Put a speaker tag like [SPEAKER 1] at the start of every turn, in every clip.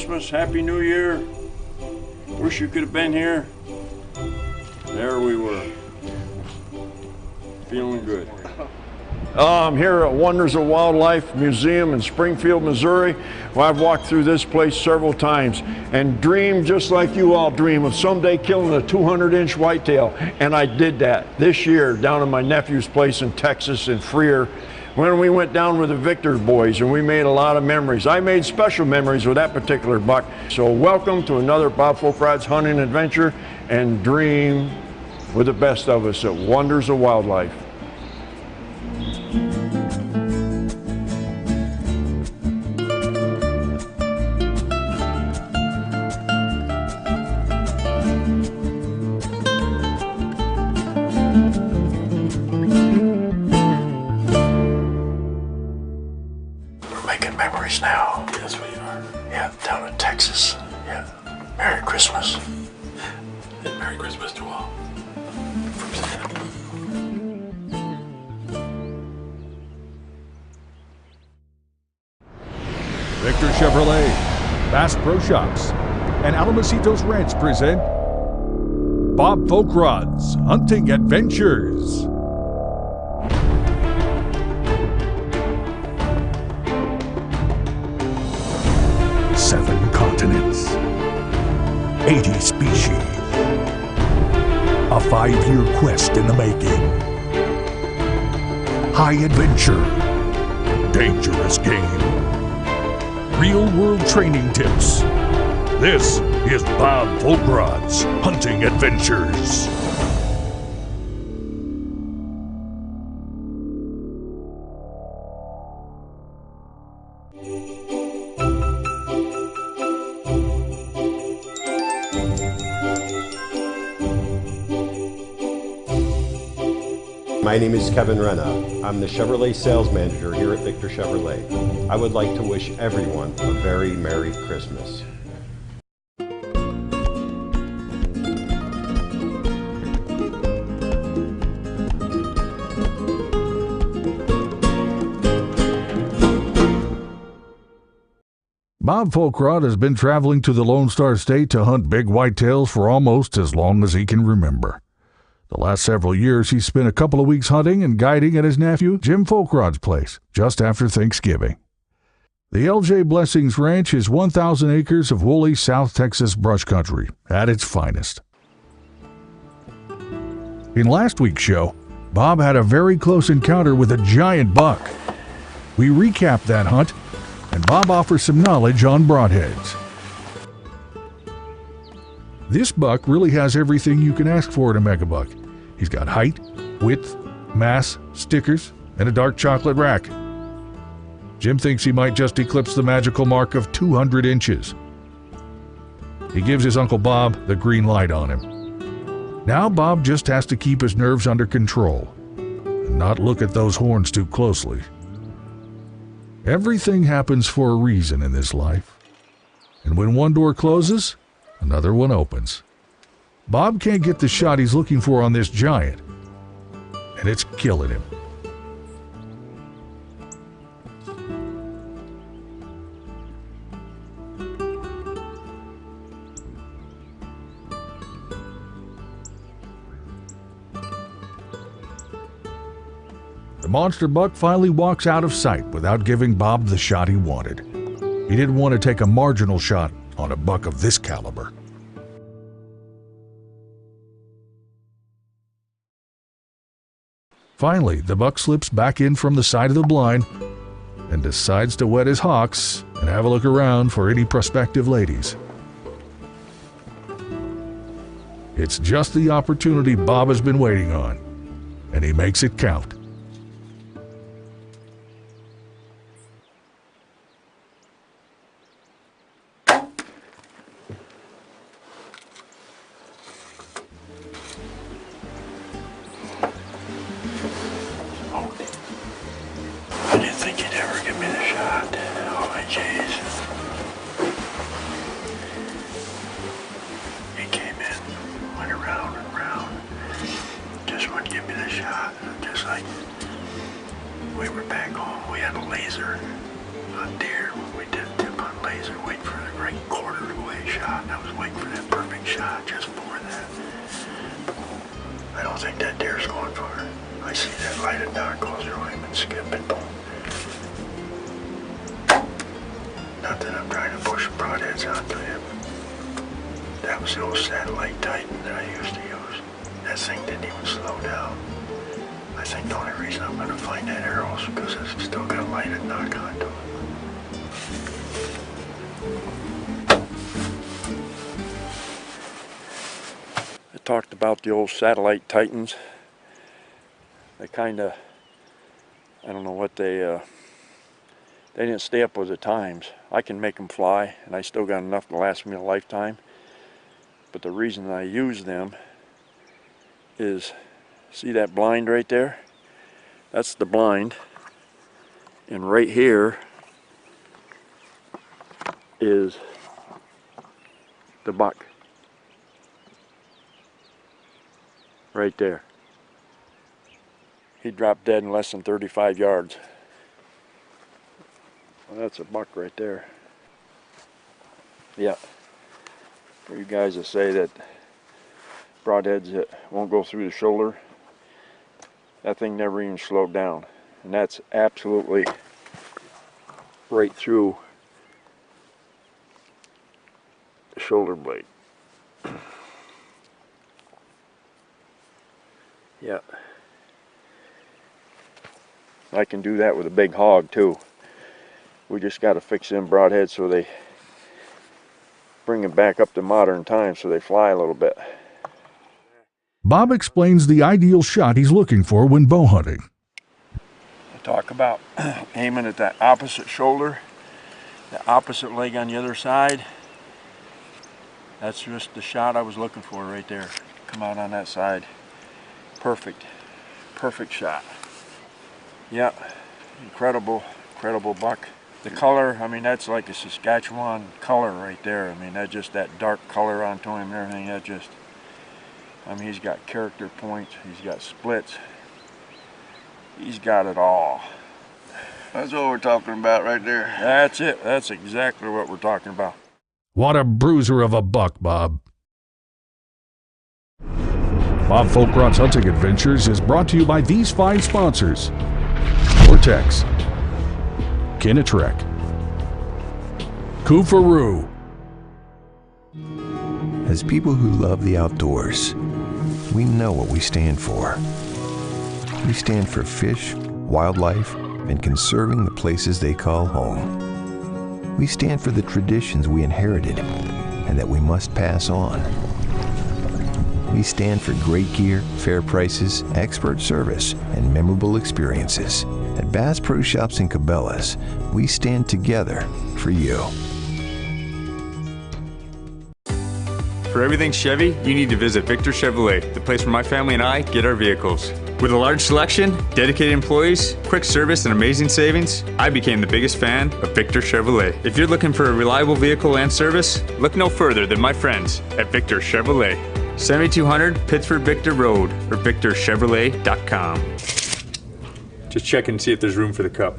[SPEAKER 1] Christmas, Happy New Year. Wish you could have been here. There we were. Feeling good. I'm here at Wonders of Wildlife Museum in Springfield, Missouri. Well, I've walked through this place several times and dreamed just like you all dream of someday killing a 200-inch whitetail. And I did that this year down at my nephew's place in Texas in Freer, when we went down with the Victor boys and we made a lot of memories. I made special memories with that particular buck. So welcome to another Bob Folkrod's hunting adventure, and dream with the best of us at Wonders of Wildlife.
[SPEAKER 2] Memories now. Yes, we are. Yeah, down in Texas. Yeah. Merry Christmas.
[SPEAKER 3] And Merry Christmas to all.
[SPEAKER 4] Victor Chevrolet, Bass Pro Shops, and Alamocitos Ranch present Bob Folkrod's Hunting Adventures. Seven continents, 80 species, a 5-year quest in the making, high adventure, dangerous game, real-world training tips. This is Bob Folkrod's Hunting Adventures.
[SPEAKER 5] My name is Kevin Renna. I'm the Chevrolet sales manager here at Victor Chevrolet. I would like to wish everyone a very Merry Christmas.
[SPEAKER 4] Bob Folkrod has been traveling to the Lone Star State to hunt big whitetails for almost as long as he can remember. The last several years, he spent a couple of weeks hunting and guiding at his nephew Jim Folkrod's place just after Thanksgiving. The L.J. Blessings Ranch is 1,000 acres of woolly South Texas brush country at its finest. In last week's show, Bob had a very close encounter with a giant buck. We recapped that hunt, and Bob offers some knowledge on broadheads. This buck really has everything you can ask for in a megabuck. He's got height, width, mass, stickers, and a dark chocolate rack. Jim thinks he might just eclipse the magical mark of 200 inches. He gives his Uncle Bob the green light on him. Now Bob just has to keep his nerves under control and not look at those horns too closely. Everything happens for a reason in this life, and when one door closes, another one opens. Bob can't get the shot he's looking for on this giant, and it's killing him. The monster buck finally walks out of sight without giving Bob the shot he wanted. He didn't want to take a marginal shot on a buck of this caliber. Finally, the buck slips back in from the side of the blind and decides to wet his hocks and have a look around for any prospective ladies. It's just the opportunity Bob has been waiting on, and he makes it count.
[SPEAKER 2] I didn't think you'd ever give me the shot. Oh my jeez. He came in, went around and around, just wouldn't give me the shot. Just like we were back home, we had a laser on deer when we did tip on laser. is I wait for the right quarter away shot. And I was waiting for that perfect shot just for that. I don't think that deer's going for it. I see that lighted dot goes through him and skip and boom. Not that I'm trying to push broadheads onto him. That was the old satellite Titan that I used to use. That thing didn't even slow down. I think the only reason I'm going to find that arrow is because it's still got a lighted knock onto it.
[SPEAKER 1] I talked about the old satellite Titans. They kind of, I don't know what they didn't stay up with the times. I can make them fly, and I still got enough to last me a lifetime. But the reason I use them is, see that blind right there? That's the blind. And right here is the buck. Right there. He dropped dead in less than 35 yards. Well, that's a buck right there. Yeah. For you guys that say that broadheads that won't go through the shoulder, that thing never even slowed down. And that's absolutely right through the shoulder blade. Yeah. I can do that with a big hog too. We just got to fix them broadheads so they bring them back up to modern times so they fly a little bit.
[SPEAKER 4] Bob explains the ideal shot he's looking for when bow hunting.
[SPEAKER 1] I talk about aiming at that opposite shoulder, the opposite leg on the other side. That's just the shot I was looking for right there. Come out on that side. Perfect. Perfect shot. Yeah, incredible, incredible buck. The color, I mean, that's like a Saskatchewan color right there. I mean, that's just that dark color onto him and everything. That just, I mean, he's got character points. He's got splits. He's got it all.
[SPEAKER 2] That's what we're talking about right there.
[SPEAKER 1] That's it. That's exactly what we're talking about.
[SPEAKER 4] What a bruiser of a buck, Bob. Bob Folkrot's Hunting Adventures is brought to you by these fine sponsors: Vortex, Kinatrek, Kufaru.
[SPEAKER 6] As people who love the outdoors, we know what we stand for. We stand for fish, wildlife, and conserving the places they call home. We stand for the traditions we inherited and that we must pass on. We stand for great gear, fair prices, expert service, and memorable experiences. At Bass Pro Shops and Cabela's, we stand together for you.
[SPEAKER 7] For everything Chevy, you need to visit Victor Chevrolet, the place where my family and I get our vehicles. With a large selection, dedicated employees, quick service, and amazing savings, I became the biggest fan of Victor Chevrolet. If you're looking for a reliable vehicle and service, look no further than my friends at Victor Chevrolet. 7200 Pittsford Victor Road or victorchevrolet.com. Just check and see if there's room for the cup.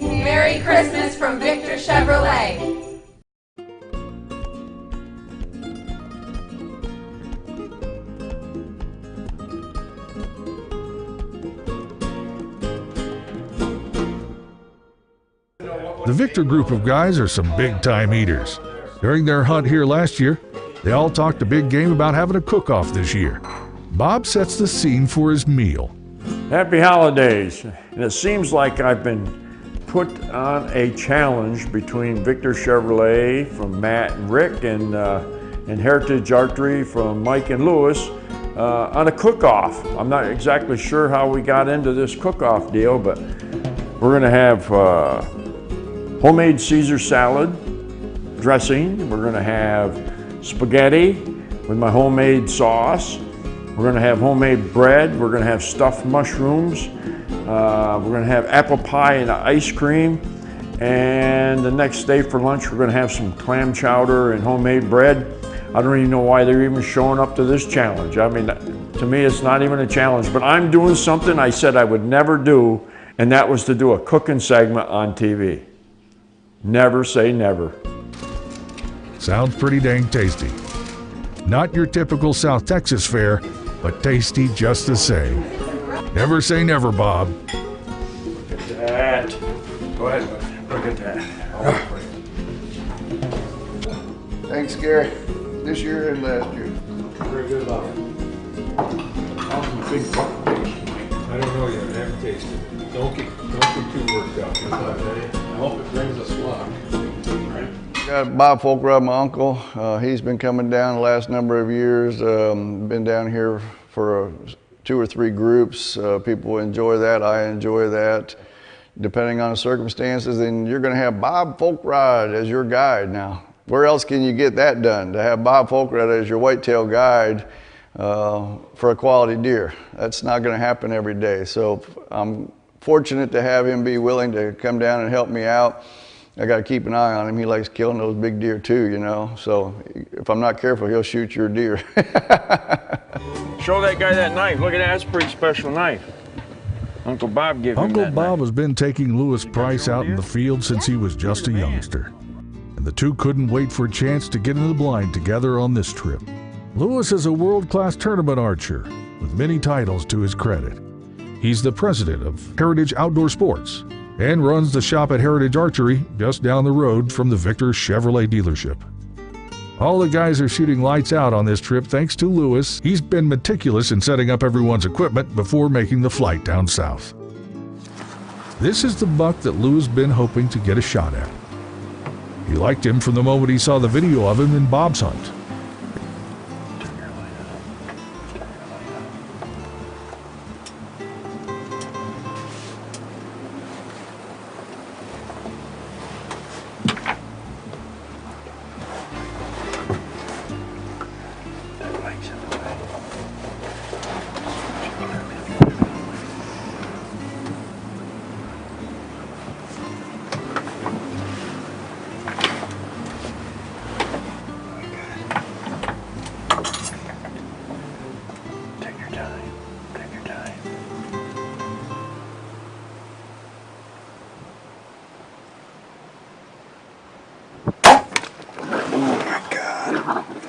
[SPEAKER 8] Merry Christmas from Victor Chevrolet.
[SPEAKER 4] The Victor group of guys are some big-time eaters. During their hunt here last year, they all talked a big game about having a cook-off this year. Bob sets the scene for his meal.
[SPEAKER 1] Happy holidays. And it seems like I've been put on a challenge between Victor Chevrolet from Matt and Rick and Heritage Archery from Mike and Lewis on a cook-off. I'm not exactly sure how we got into this cook-off deal, but we're gonna have homemade Caesar salad dressing. We're gonna have spaghetti with my homemade sauce. We're gonna have homemade bread. We're gonna have stuffed mushrooms. We're gonna have apple pie and ice cream. And the next day for lunch, we're gonna have some clam chowder and homemade bread. I don't even know why they're even showing up to this challenge. I mean, to me, it's not even a challenge, but I'm doing something I said I would never do, and that was to do a cooking segment on TV. Never say never.
[SPEAKER 4] Sounds pretty dang tasty. Not your typical South Texas fare, but tasty just the same. Never say never, Bob.
[SPEAKER 1] Look at that. Go ahead. Look at that.
[SPEAKER 9] Thanks, Gary. This year and last year.
[SPEAKER 1] Very good, Bob. Big buck taste.
[SPEAKER 10] I don't know yet. I haven't tasted it. Don't get too worked up. I hope it brings us luck. Right?
[SPEAKER 9] Got Bob Folkrod, my uncle. He's been coming down the last number of years. Been down here for 2 or 3 groups. People enjoy that. I enjoy that. Depending on the circumstances, and you're going to have Bob Folkrod as your guide now. Where else can you get that done? To have Bob Folkrod as your whitetail guide for a quality deer. That's not going to happen every day. So I'm fortunate to have him be willing to come down and help me out. I got to keep an eye on him. He likes killing those big deer too, you know. So if I'm not careful, he'll shoot your deer.
[SPEAKER 1] Show that guy that knife. Look at that. That's a pretty special knife. Uncle Bob gave him
[SPEAKER 4] Uncle
[SPEAKER 1] that
[SPEAKER 4] Bob
[SPEAKER 1] knife.
[SPEAKER 4] has been taking Lewis Price out in the field since he was just a youngster. And the two couldn't wait for a chance to get in the blind together on this trip. Lewis is a world-class tournament archer with many titles to his credit. He's the president of Heritage Outdoor Sports and runs the shop at Heritage Archery just down the road from the Victor Chevrolet dealership. All the guys are shooting lights out on this trip thanks to Lewis. He's been meticulous in setting up everyone's equipment before making the flight down south. This is the buck that Lou's been hoping to get a shot at. He liked him from the moment he saw the video of him in Bob's hunt.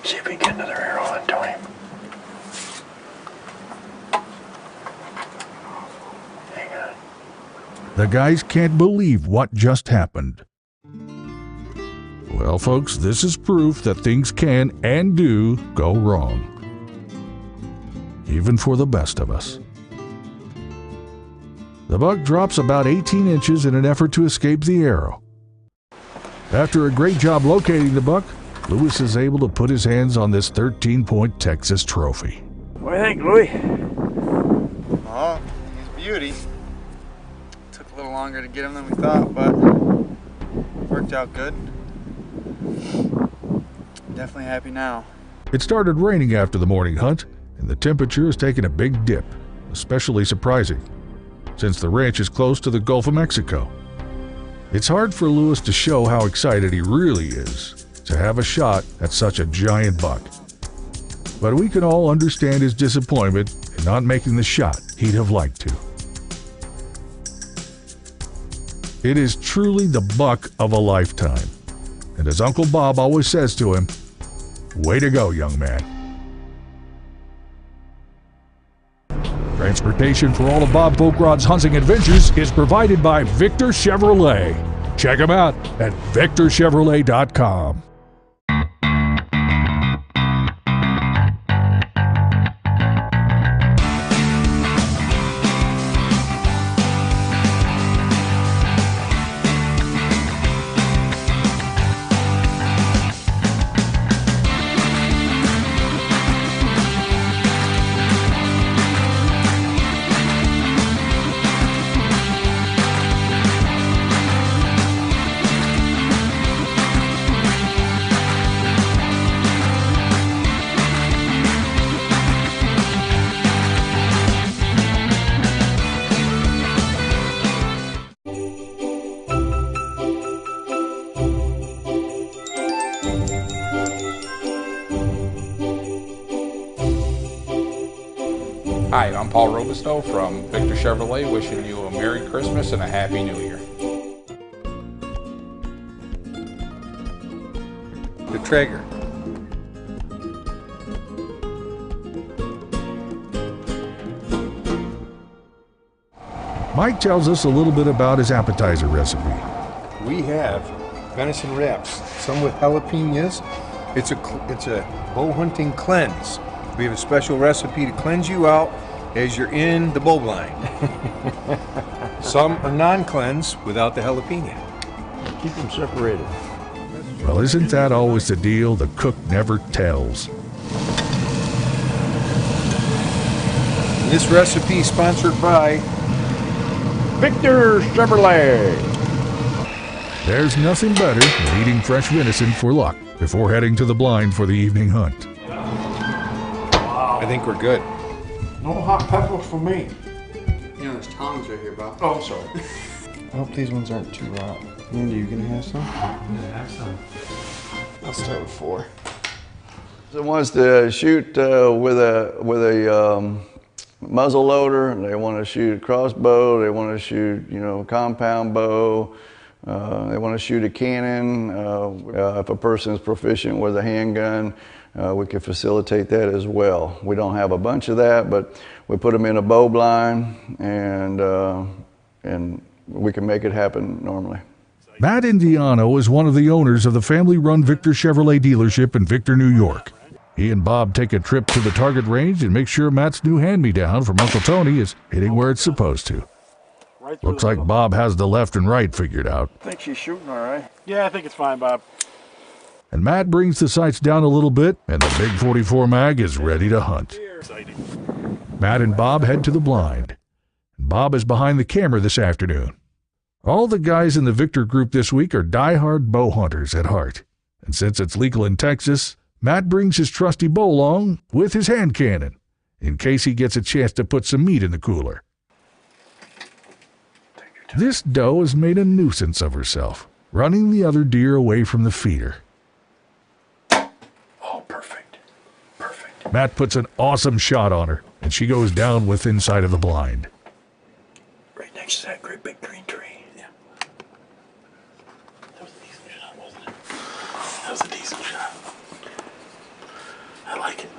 [SPEAKER 2] See if we can get another arrow into him. Hang on.
[SPEAKER 4] The guys can't believe what just happened. Well, folks, this is proof that things can and do go wrong. Even for the best of us. The buck drops about 18 inches in an effort to escape the arrow. After a great job locating the buck, Lewis is able to put his hands on this 13-point Texas trophy.
[SPEAKER 1] What do you think, Louis?
[SPEAKER 11] Oh, he's a beauty. Took a little longer to get him than we thought, but worked out good. Definitely happy now.
[SPEAKER 4] It started raining after the morning hunt, and the temperature has taken a big dip, especially surprising, since the ranch is close to the Gulf of Mexico. It's hard for Lewis to show how excited he really is to have a shot at such a giant buck. But we can all understand his disappointment in not making the shot he'd have liked to. It is truly the buck of a lifetime. And as Uncle Bob always says to him, way to go, young man. Transportation for all of Bob Folkrod's hunting adventures is provided by Victor Chevrolet. Check him out at victorchevrolet.com.
[SPEAKER 12] Hi, I'm Paul Robusto from Victor Chevrolet, wishing you a Merry Christmas and a Happy New Year.
[SPEAKER 10] The Traeger.
[SPEAKER 4] Mike tells us a little bit about his appetizer recipe.
[SPEAKER 13] We have venison wraps, some with jalapenos. It's a bow hunting cleanse. We have a special recipe to cleanse you out as you're in the bow blind. Some are non-cleanse without the jalapeno.
[SPEAKER 1] Keep them separated.
[SPEAKER 4] Well, isn't that always the deal? The cook never tells.
[SPEAKER 13] This recipe is sponsored by
[SPEAKER 1] Victor Chevrolet.
[SPEAKER 4] There's nothing better than eating fresh venison for luck before heading to the blind for the evening hunt.
[SPEAKER 13] I think we're good.
[SPEAKER 1] No hot pepper for me.
[SPEAKER 11] You know, there's tongs right here, Bob.
[SPEAKER 1] Oh, sorry.
[SPEAKER 14] I hope these ones aren't too raw. Andy, you gonna have some?
[SPEAKER 11] I'm gonna have some.
[SPEAKER 14] I'll start with 4.
[SPEAKER 9] Someone wants to shoot with a muzzle loader, and they want to shoot a crossbow, they want to shoot, compound bow, they want to shoot a cannon. If a person is proficient with a handgun, we can facilitate that as well. We don't have a bunch of that, but we put them in a bow blind, and we can make it happen normally.
[SPEAKER 4] Matt Indiano is one of the owners of the family-run Victor Chevrolet dealership in Victor, New York. He and Bob take a trip to the target range and make sure Matt's new hand-me-down from Uncle Tony is hitting where it's supposed to. Looks like Bob has the left and right figured out.
[SPEAKER 1] I think she's shooting all right.
[SPEAKER 10] Yeah, I think it's fine, Bob.
[SPEAKER 4] And Matt brings the sights down a little bit, and the big 44 mag is ready to hunt. Matt and Bob head to the blind. Bob is behind the camera this afternoon. All the guys in the Victor group this week are die-hard bow hunters at heart. And since it's legal in Texas, Matt brings his trusty bow along with his hand cannon, in case he gets a chance to put some meat in the cooler. This doe has made a nuisance of herself, running the other deer away from the feeder.
[SPEAKER 1] Oh, perfect. Perfect.
[SPEAKER 4] Matt puts an awesome shot on her, and she goes down within sight of the blind.
[SPEAKER 1] Right next to that great big green tree.
[SPEAKER 3] Yeah. That was a decent shot, wasn't it? That was a decent shot. I like it.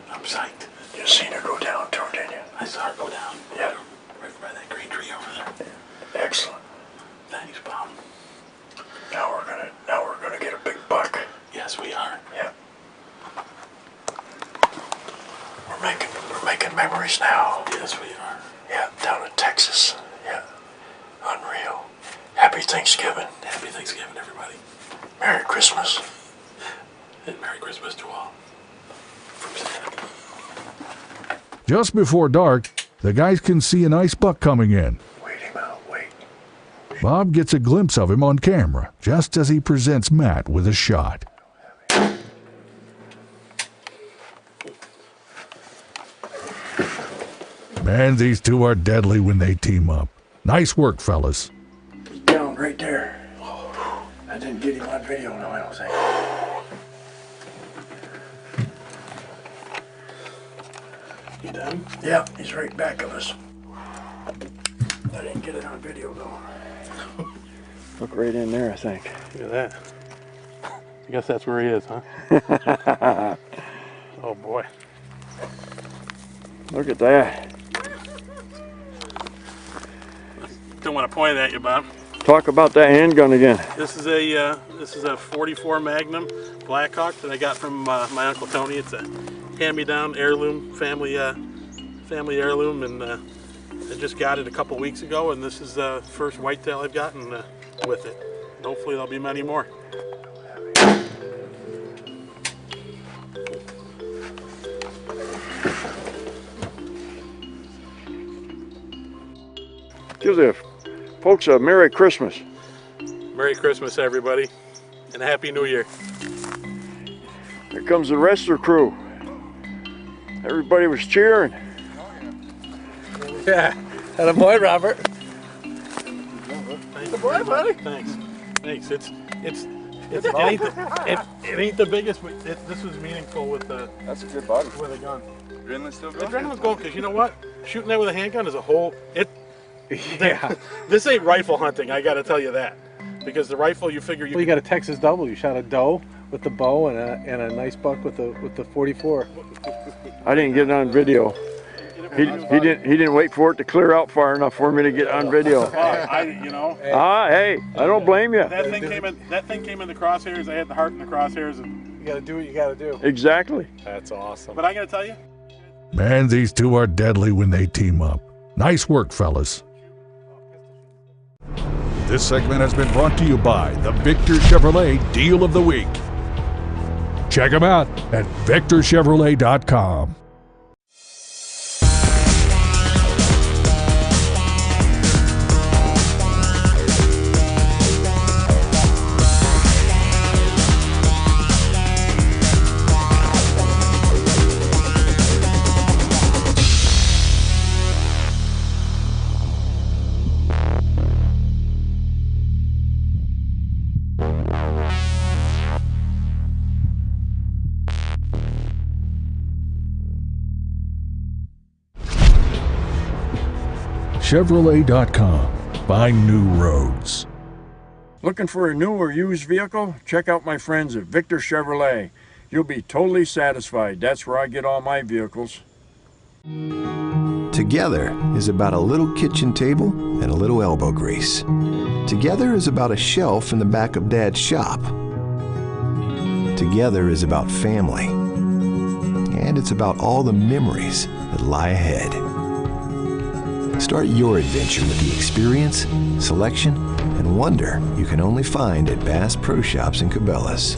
[SPEAKER 3] I'm psyched.
[SPEAKER 1] You seen her go down too, didn't you?
[SPEAKER 3] I saw her go down.
[SPEAKER 1] Yeah.
[SPEAKER 3] Right by that green tree over there.
[SPEAKER 1] Yeah. Excellent.
[SPEAKER 3] Thanks, Bob.
[SPEAKER 1] Now we're gonna get a big buck.
[SPEAKER 3] Yes, we are.
[SPEAKER 1] Yeah. We're making memories now.
[SPEAKER 3] Yes, we are.
[SPEAKER 1] Yeah, down in Texas. Yeah. Unreal. Happy Thanksgiving.
[SPEAKER 3] Happy Thanksgiving, everybody.
[SPEAKER 1] Merry Christmas.
[SPEAKER 3] And Merry Christmas to all. From Santa.
[SPEAKER 4] Just before dark, the guys can see a nice buck coming in.
[SPEAKER 1] Wait him out, wait.
[SPEAKER 4] Bob gets a glimpse of him on camera, just as he presents Matt with a shot. Man, these two are deadly when they team up. Nice work, fellas.
[SPEAKER 1] He's down right there. Oh, I didn't get him on video, no, I don't think.
[SPEAKER 3] You done?
[SPEAKER 1] Yeah, he's right back of us. I didn't get it on video, though. Look right in there, I think.
[SPEAKER 10] Look at that. I guess that's where he is, huh? Oh, boy.
[SPEAKER 1] Look at that.
[SPEAKER 10] Don't want to point it at you, Bob.
[SPEAKER 1] Talk about that handgun again.
[SPEAKER 10] This is a 44 Magnum Blackhawk that I got from my Uncle Tony. It's a hand-me-down heirloom, family heirloom, and I just got it a couple weeks ago, and this is the first whitetail I've gotten with it. And hopefully there'll be many more.
[SPEAKER 1] Give the folks a Merry Christmas.
[SPEAKER 10] Merry Christmas, everybody, and a Happy New Year.
[SPEAKER 1] Here comes the rest of the crew. Everybody was cheering.
[SPEAKER 10] Yeah, had a boy, Robert. Good boy, buddy. Thanks. It ain't the biggest, but this was meaningful with the.
[SPEAKER 14] That's a good body.
[SPEAKER 10] With a gun.
[SPEAKER 11] Adrenaline's still
[SPEAKER 10] The
[SPEAKER 11] going?
[SPEAKER 10] adrenaline's going because you know what? Shooting that with a handgun is a whole.
[SPEAKER 13] Yeah.
[SPEAKER 10] This ain't rifle hunting. I got to tell you that, because the rifle you figure
[SPEAKER 15] Well, you got a Texas double. You shot a doe with the bow and a nice buck with the 44.
[SPEAKER 1] I didn't get it on video. He didn't wait for it to clear out far enough for me to get on video. Hey, I don't blame you.
[SPEAKER 10] That thing came in the crosshairs. I had the heart in the crosshairs, and
[SPEAKER 15] You got to do what you got to do.
[SPEAKER 1] Exactly.
[SPEAKER 15] That's awesome.
[SPEAKER 10] But I got to tell you,
[SPEAKER 4] Man, these two are deadly when they team up. Nice work, fellas. This segment has been brought to you by the Victor Chevrolet Deal of the Week. Check them out at victorchevrolet.com. Chevrolet.com. Find new roads.
[SPEAKER 1] Looking for a new or used vehicle? Check out my friends at Victor Chevrolet. You'll be totally satisfied. That's where I get all my vehicles.
[SPEAKER 6] Together is about a little kitchen table and a little elbow grease. Together is about a shelf in the back of Dad's shop. Together is about family. And it's about all the memories that lie ahead. Start your adventure with the experience, selection, and wonder you can only find at Bass Pro Shops in Cabela's.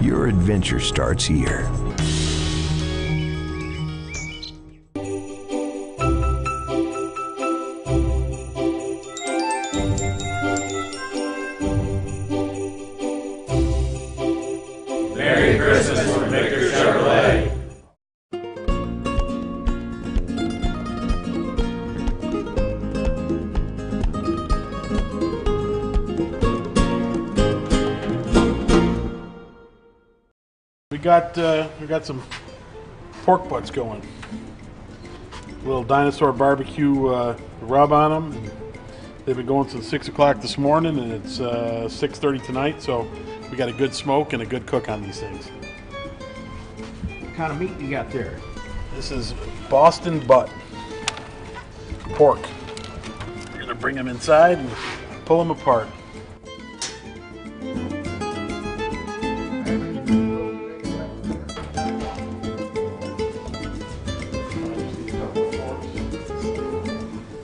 [SPEAKER 6] Your adventure starts here.
[SPEAKER 16] Merry Christmas from Victor Chevrolet.
[SPEAKER 10] we got some pork butts going. A little dinosaur barbecue rub on them. They've been going since 6 o'clock this morning, and it's 6:30 tonight. So we got a good smoke and a good cook on these things.
[SPEAKER 16] What kind of meat you got there?
[SPEAKER 10] This is Boston butt pork. We're gonna bring them inside and pull them apart.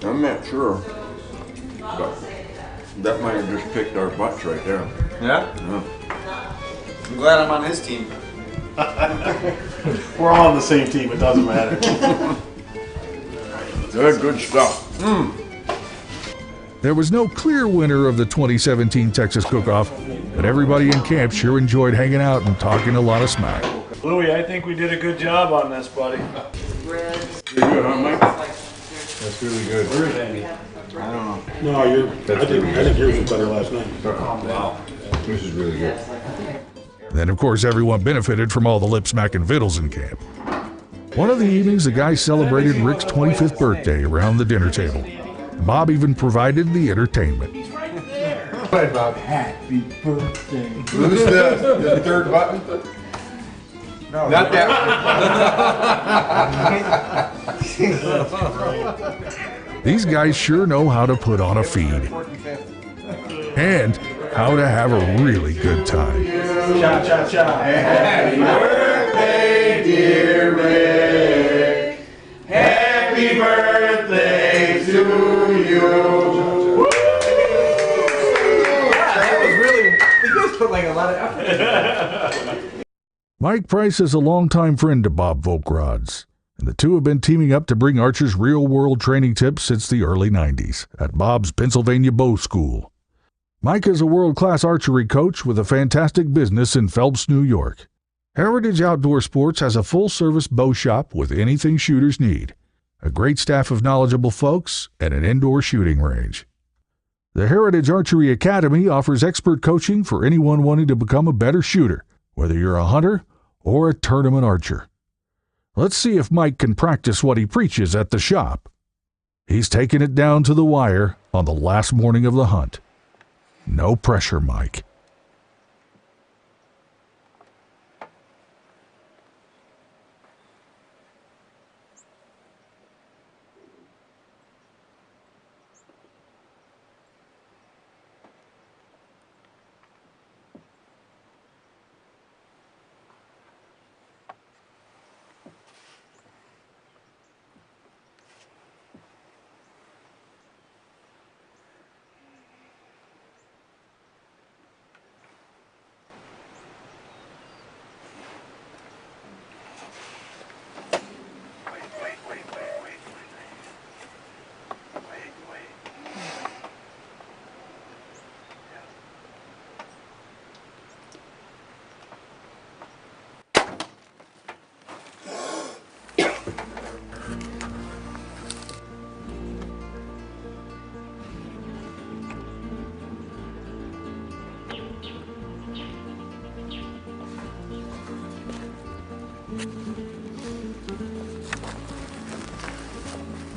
[SPEAKER 1] I'm not sure, but that might have just picked our butts right there.
[SPEAKER 11] Yeah?
[SPEAKER 1] Yeah.
[SPEAKER 11] I'm glad I'm on his team.
[SPEAKER 10] We're all on the same team, it doesn't matter.
[SPEAKER 1] Good stuff.
[SPEAKER 4] There was no clear winner of the 2017 Texas Cook-Off, but everybody in camp sure enjoyed hanging out and talking a lot of smack.
[SPEAKER 16] Louie, I think we did a good job on this, buddy.
[SPEAKER 1] You're good, huh, Mike?
[SPEAKER 13] That's really good.
[SPEAKER 16] Where is Andy?
[SPEAKER 13] I don't know.
[SPEAKER 10] No, I think yours was better last night.
[SPEAKER 13] Wow. This is really good.
[SPEAKER 4] Then, of course, everyone benefited from all the lip-smacking vittles in camp. One of the evenings, the guys celebrated Rick's 25th birthday around the dinner table. Bob even provided the entertainment.
[SPEAKER 13] Right, Bob.
[SPEAKER 16] Happy birthday.
[SPEAKER 13] Who's the third button? No, not that
[SPEAKER 4] one. These guys sure know how to put on a feed. And how to have a really good time.
[SPEAKER 16] Cha cha cha. Happy birthday, dear Rick. Happy birthday to you. Woo! That was really, you guys put like a lot of effort into that.
[SPEAKER 4] Mike Price is a longtime friend to Bob Volkrod's, and the two have been teaming up to bring archers real-world training tips since the early 90s at Bob's Pennsylvania Bow School. Mike is a world-class archery coach with a fantastic business in Phelps, New York. Heritage Outdoor Sports has a full-service bow shop with anything shooters need, a great staff of knowledgeable folks, and an indoor shooting range. The Heritage Archery Academy offers expert coaching for anyone wanting to become a better shooter, whether you're a hunter or a tournament archer. Let's see if Mike can practice what he preaches at the shop. He's taking it down to the wire on the last morning of the hunt. No pressure, Mike.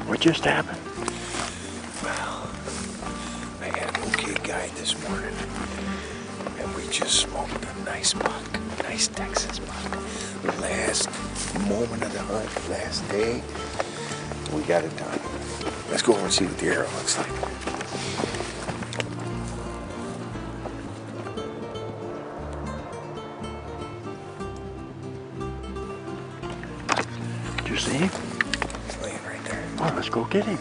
[SPEAKER 2] What just happened?
[SPEAKER 17] Well, I had an okay guide this morning, and we just smoked a nice buck, nice Texas buck. Last moment of the hunt, last day, we got it done. Let's go over and see what the arrow looks like.
[SPEAKER 2] Did you see him?
[SPEAKER 17] He's laying right there.
[SPEAKER 2] Oh, let's go get him.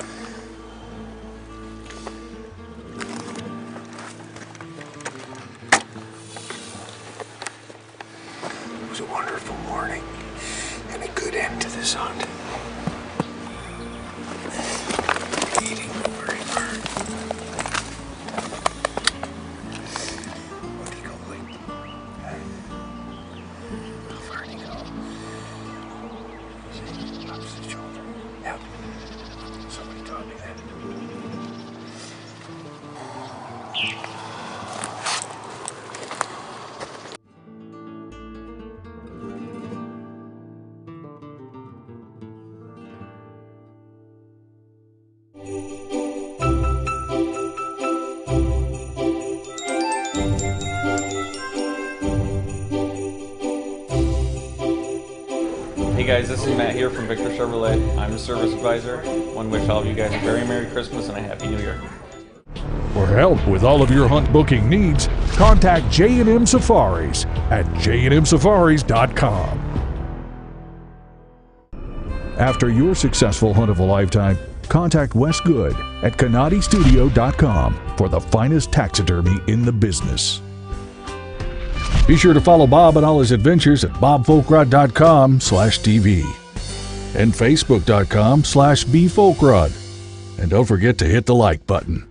[SPEAKER 17] It was a wonderful morning and a good end to this hunt. Eating very hard. Where'd he go, Blake? How far did he go? See, he drops his shoulder. Yep. Somebody taught me that.
[SPEAKER 7] Hey guys, this is Matt here from Victor Chevrolet. I'm the service advisor. Want to wish all of you guys a very Merry Christmas and a Happy New Year.
[SPEAKER 4] For help with all of your hunt booking needs, contact J&M Safaris at jnmsafaris.com. After your successful hunt of a lifetime, contact Wes Good at canadistudio.com for the finest taxidermy in the business. Be sure to follow Bob and all his adventures at bobfolkrod.com/TV and facebook.com/bfolkrod. And don't forget to hit the like button.